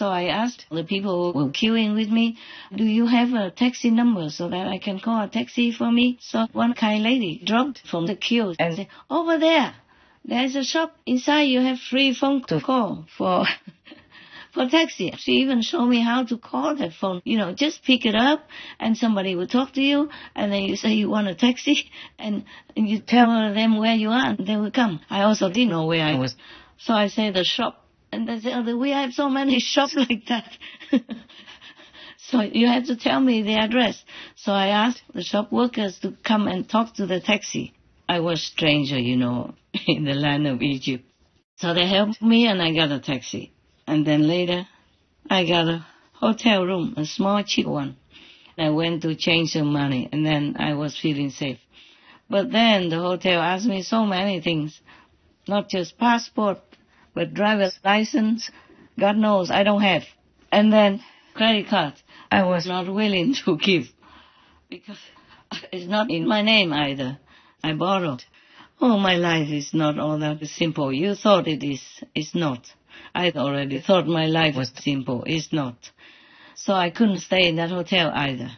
So I asked the people who were queuing with me, do you have a taxi number so that I can call a taxi for me? So one kind lady dropped from the queue and said, over there's a shop. Inside you have free phone to call for for taxi. She even showed me how to call that phone. You know, just pick it up and somebody will talk to you and then you say you want a taxi and you tell them where you are and they will come. I also didn't know where I was. So I say the shop. And they say, oh, we have so many shops like that. So you have to tell me the address. So I asked the shop workers to come and talk to the taxi. I was stranger, you know, in the land of Egypt. So they helped me and I got a taxi. And then later, I got a hotel room, a small, cheap one. I went to change some money and then I was feeling safe. But then the hotel asked me so many things, not just passport, but driver's license, God knows, I don't have. And then credit card, I was not willing to give because it's not in my name either. I borrowed. Oh, my life is not all that simple. You thought it is. It's not. I already thought my life was simple. It's not. So I couldn't stay in that hotel either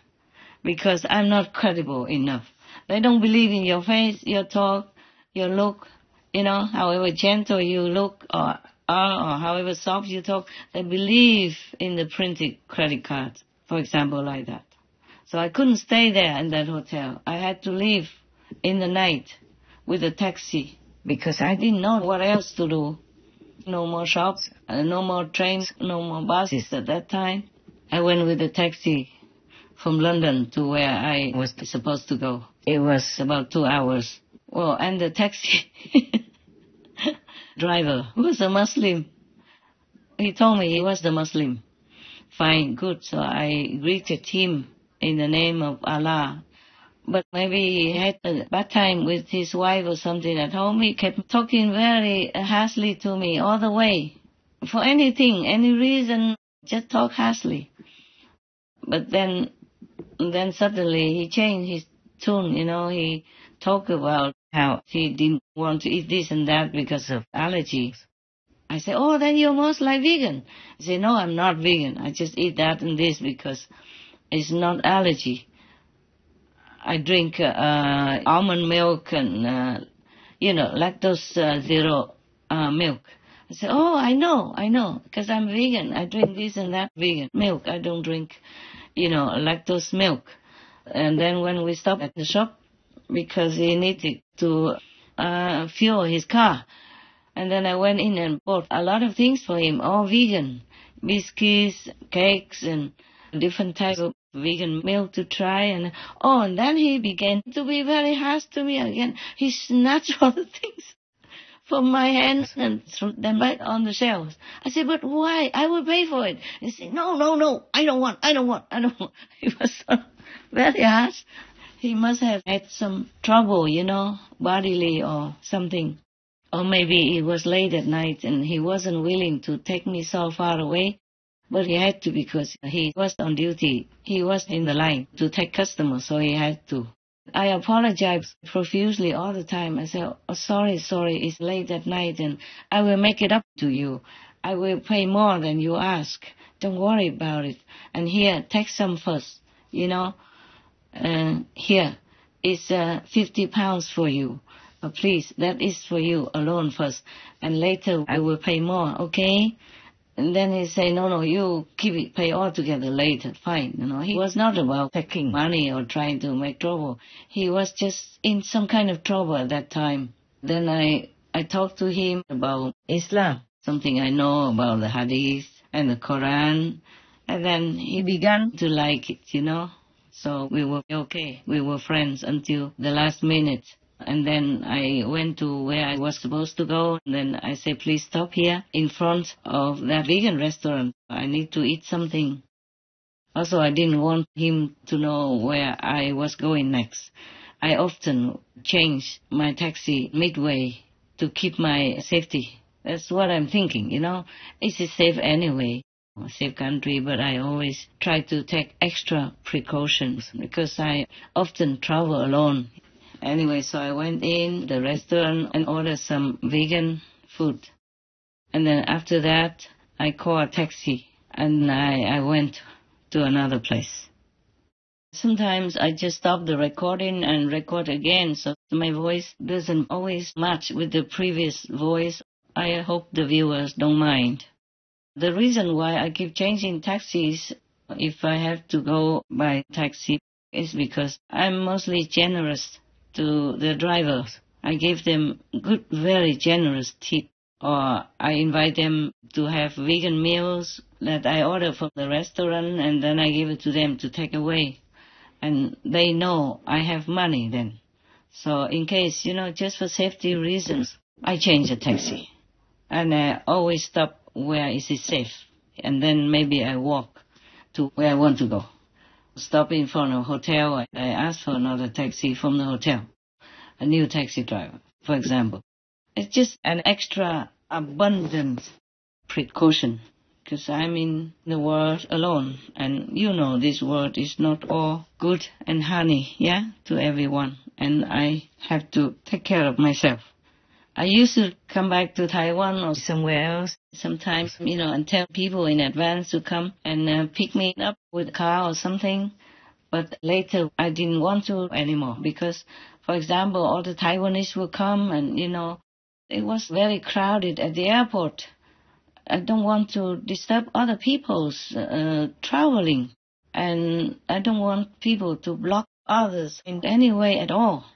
because I'm not credible enough. They don't believe in your face, your talk, your look. You know, however gentle you look or however soft you talk, they believe in the printed credit card, for example, like that. So I couldn't stay there in that hotel. I had to leave in the night with a taxi because I didn't know what else to do. No more shops, no more trains, no more buses at that time. I went with a taxi from London to where I was supposed to go. It was about 2 hours. Well, and the taxi driver was a Muslim. He told me he was the Muslim. Fine, good. So I greeted him in the name of Allah. But maybe he had a bad time with his wife or something at home. He kept talking very harshly to me all the way. For anything, any reason, just talk harshly. But then suddenly he changed his tune, you know. He talked about how he didn't want to eat this and that because of allergies. I said, oh, then you're most like vegan. He said, no, I'm not vegan. I just eat that and this because it's not allergy. I drink almond milk and, lactose zero milk. I said, oh, I know, because I'm vegan. I drink this and that vegan milk. I don't drink, lactose milk. And then when we stopped at the shop, because he needed to fuel his car. And then I went in and bought a lot of things for him, all vegan. Biscuits, cakes, and different types of vegan milk to try. And then he began to be very harsh to me again. He snatched all the things from my hands and threw them back on the shelves. I said, but why? I will pay for it. He said, no, I don't want. He was so very harsh. He must have had some trouble, bodily or something. Or maybe it was late at night and he wasn't willing to take me so far away. But he had to because he was on duty. He was in the line to take customers, so he had to. I apologized profusely all the time. I said, oh, sorry, it's late at night and I will make it up to you. I will pay more than you ask. Don't worry about it. And here, take some first, here is 50 pounds for you. Please, that is for you alone first. And later I will pay more, okay? And then he say, no, you keep it, pay all together later, fine. He was not about taking money or trying to make trouble. He was just in some kind of trouble at that time. Then I talked to him about Islam, something I know about the Hadith and the Quran. And then he began to like it, So we were okay. We were friends until the last minute. And then I went to where I was supposed to go. And then I said, please stop here in front of that vegan restaurant. I need to eat something. Also, I didn't want him to know where I was going next. I often change my taxi midway to keep my safety. That's what I'm thinking, Is it safe anyway? A safe country, but I always try to take extra precautions because I often travel alone. Anyway, so I went in the restaurant and ordered some vegan food. And then after that, I called a taxi. and I went to another place. Sometimes I just stop the recording and record again, so my voice doesn't always match with the previous voice. I hope the viewers don't mind. The reason why I keep changing taxis if I have to go by taxi is because I'm mostly generous to the drivers. I give them good, very generous tip, or I invite them to have vegan meals that I order from the restaurant, and then I give it to them to take away. And they know I have money then. So in case, just for safety reasons, I change the taxi. And I always stop where is it safe. And then maybe I walk to where I want to go. Stop in front of a hotel, I ask for another taxi from the hotel. A new taxi driver, for example. It's just an extra abundant precaution. Because I'm in the world alone. And this world is not all good and honey, to everyone. And I have to take care of myself. I used to come back to Taiwan or somewhere else sometimes, and tell people in advance to come and pick me up with a car or something. But later I didn't want to anymore because, for example, all the Taiwanese will come and, it was very crowded at the airport. I don't want to disturb other people's traveling. And I don't want people to block others in any way at all.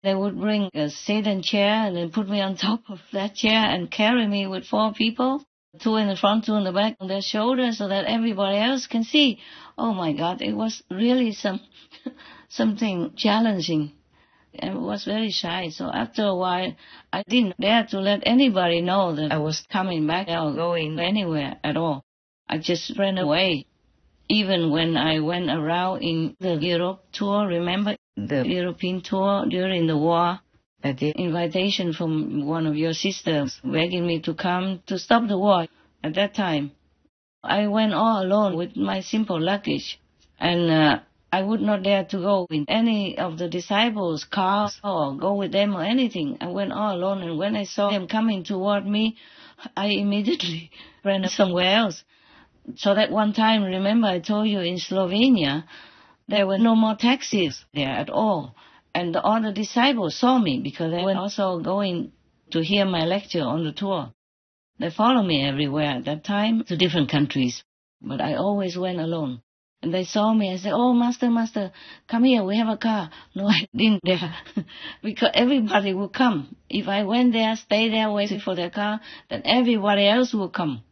They would bring a sedan chair and then put me on top of that chair and carry me with 4 people, 2 in the front, 2 in the back on their shoulders so that everybody else can see. Oh my God, it was really something challenging. I was very shy, so after a while, I didn't dare to let anybody know that I was coming back or going anywhere at all. I just ran away. Even when I went around in the Europe tour, remember the European tour during the war, at the invitation from one of your sisters begging me to come to stop the war at that time. I went all alone with my simple luggage, and I would not dare to go in any of the disciples' cars or go with them or anything. I went all alone, and when I saw them coming toward me, I immediately ran somewhere else. So that one time, remember I told you in Slovenia, there were no more taxis there at all. And all the disciples saw me because they were also going to hear my lecture on the tour. They followed me everywhere at that time to different countries, but I always went alone. And they saw me and said, "Oh, Master, come here, we have a car." No, I didn't dare, because everybody would come. If I went there, stay there waiting for their car, then everybody else would come.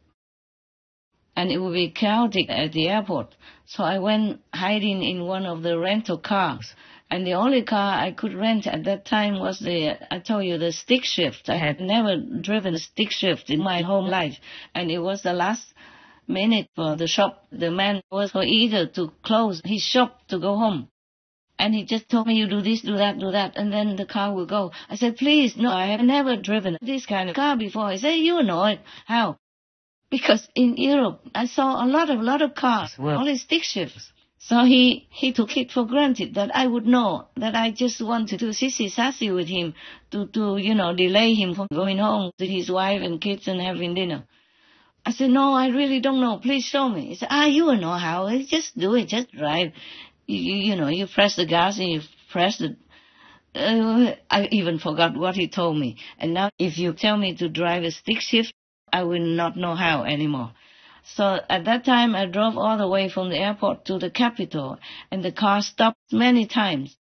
And it would be chaotic at the airport. So I went hiding in one of the rental cars. And the only car I could rent at that time was the stick shift. I had never driven a stick shift in my whole life. And it was the last minute for the shop. The man was so eager to close his shop to go home. And he just told me, "You do this, do that, and then the car will go." I said, "Please, no, I have never driven this kind of car before." He said, "You know it." How? Because in Europe, I saw a lot of cars were only stick shifts. So he took it for granted that I would know that I just wanted to sissy-sassy with him to delay him from going home to his wife and kids and having dinner. I said, "No, I really don't know. Please show me." He said, "You will know how. Just do it. Just drive. You press the gas and you press the..." I even forgot what he told me. And now if you tell me to drive a stick shift, I will not know how anymore. So at that time, I drove all the way from the airport to the capital, and the car stopped many times.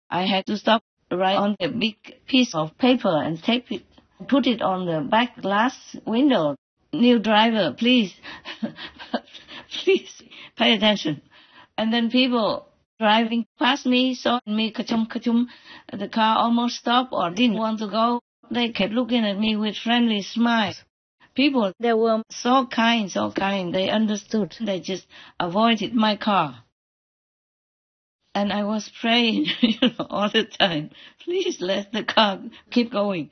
I had to stop right on a big piece of paper and tape it, put it on the back glass window. "New driver, please, please pay attention." And then people driving past me saw me, ka-chum, the car almost stopped or didn't want to go. They kept looking at me with friendly smiles. People, they were so kind. They understood. They just avoided my car. And I was praying, all the time, "Please let the car keep going."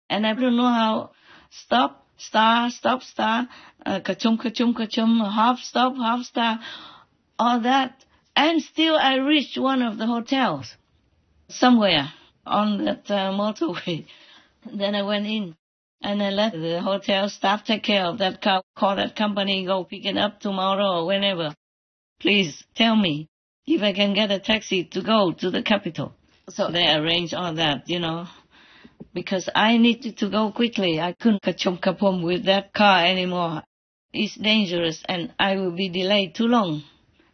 And I don't know how. Stop, start, ka-chum, half stop, half start, all that. And still I reached one of the hotels somewhere on that motorway. Then I went in. and I let the hotel staff take care of that car. Call that company, go pick it up tomorrow or whenever. Please tell me if I can get a taxi to go to the capital. So they arrange all that, because I needed to go quickly. I couldn't kachom kapom with that car anymore. It's dangerous and I will be delayed too long.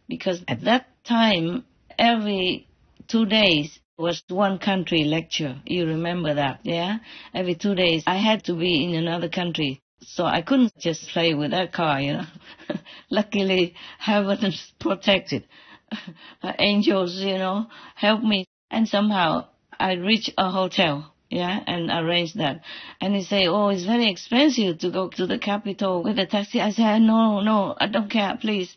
Because at that time, every 2 days was one country lecture. You remember that, yeah? Every 2 days I had to be in another country. So I couldn't just play with that car, Luckily, heaven is protected. Angels, helped me. And somehow I reached a hotel, and arranged that. And they say, oh, it's very expensive to go to the capital with a taxi. I said, no, I don't care. Please,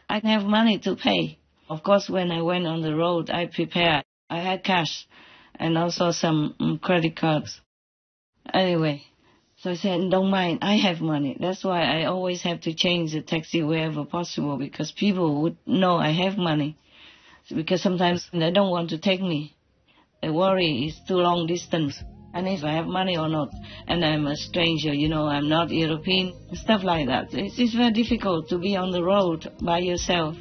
I have money to pay. Of course, when I went on the road, I prepared. I had cash and also some credit cards. Anyway, so I said, don't mind, I have money. That's why I always have to change the taxi wherever possible, because people would know I have money. Because sometimes they don't want to take me. They worry it's too long distance. And if I have money or not. And I'm a stranger, I'm not European. Stuff like that. It's very difficult to be on the road by yourself.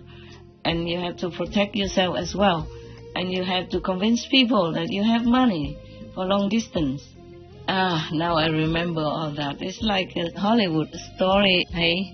And you have to protect yourself as well. And you have to convince people that you have money for long distance. Now I remember all that. It's like a Hollywood story, hey?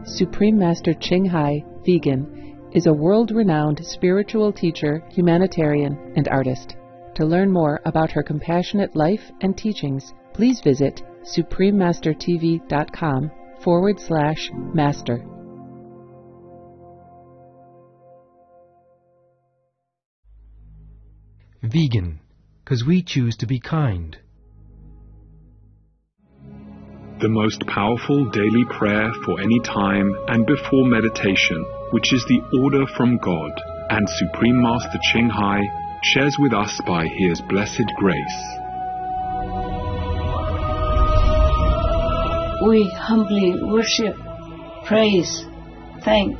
Supreme Master CHINGHAI, vegan, is a world-renowned spiritual teacher, humanitarian, and artist. To learn more about her compassionate life and teachings, please visit suprememastertv.com/master. Vegan, 'cause we choose to be kind. The most powerful daily prayer for any time and before meditation, which is the order from God, and Supreme Master CHINGHAI shares with us by His blessed grace. We humbly worship, praise, thank,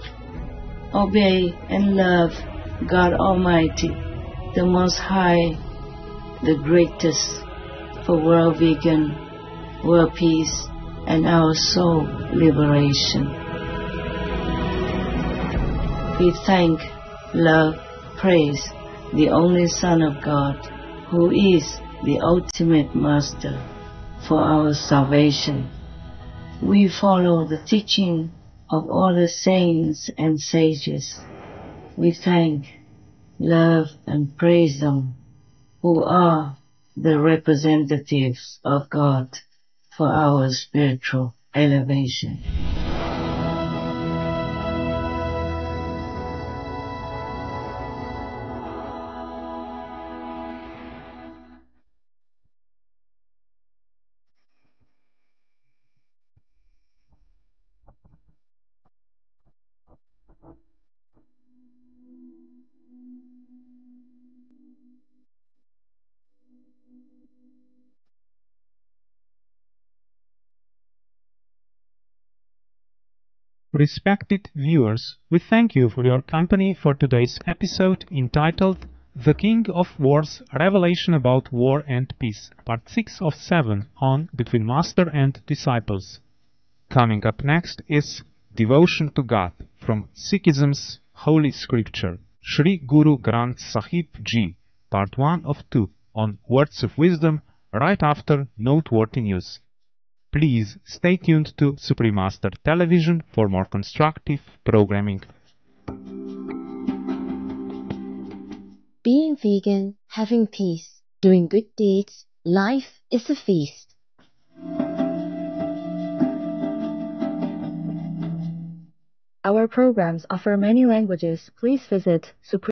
obey, and love God Almighty, the Most High, the greatest, for world vegan, world peace, and our soul liberation. We thank, love, praise the only Son of God, who is the ultimate Master for our salvation. We follow the teaching of all the saints and sages. We thank, love, and praise them, who are the representatives of God for our spiritual elevation. Respected viewers, we thank you for your company for today's episode entitled The King of Wars Revelation about War and Peace, Part 6 of 7 on Between Master and Disciples. Coming up next is Devotion to God from Sikhism's Holy Scripture, Sri Guru Granth Sahib Ji, Part 1 of 2 on Words of Wisdom right after Noteworthy News. Please stay tuned to Supreme Master Television for more constructive programming. Being vegan, having peace, doing good deeds, life is a feast. Our programs offer many languages. Please visit Supreme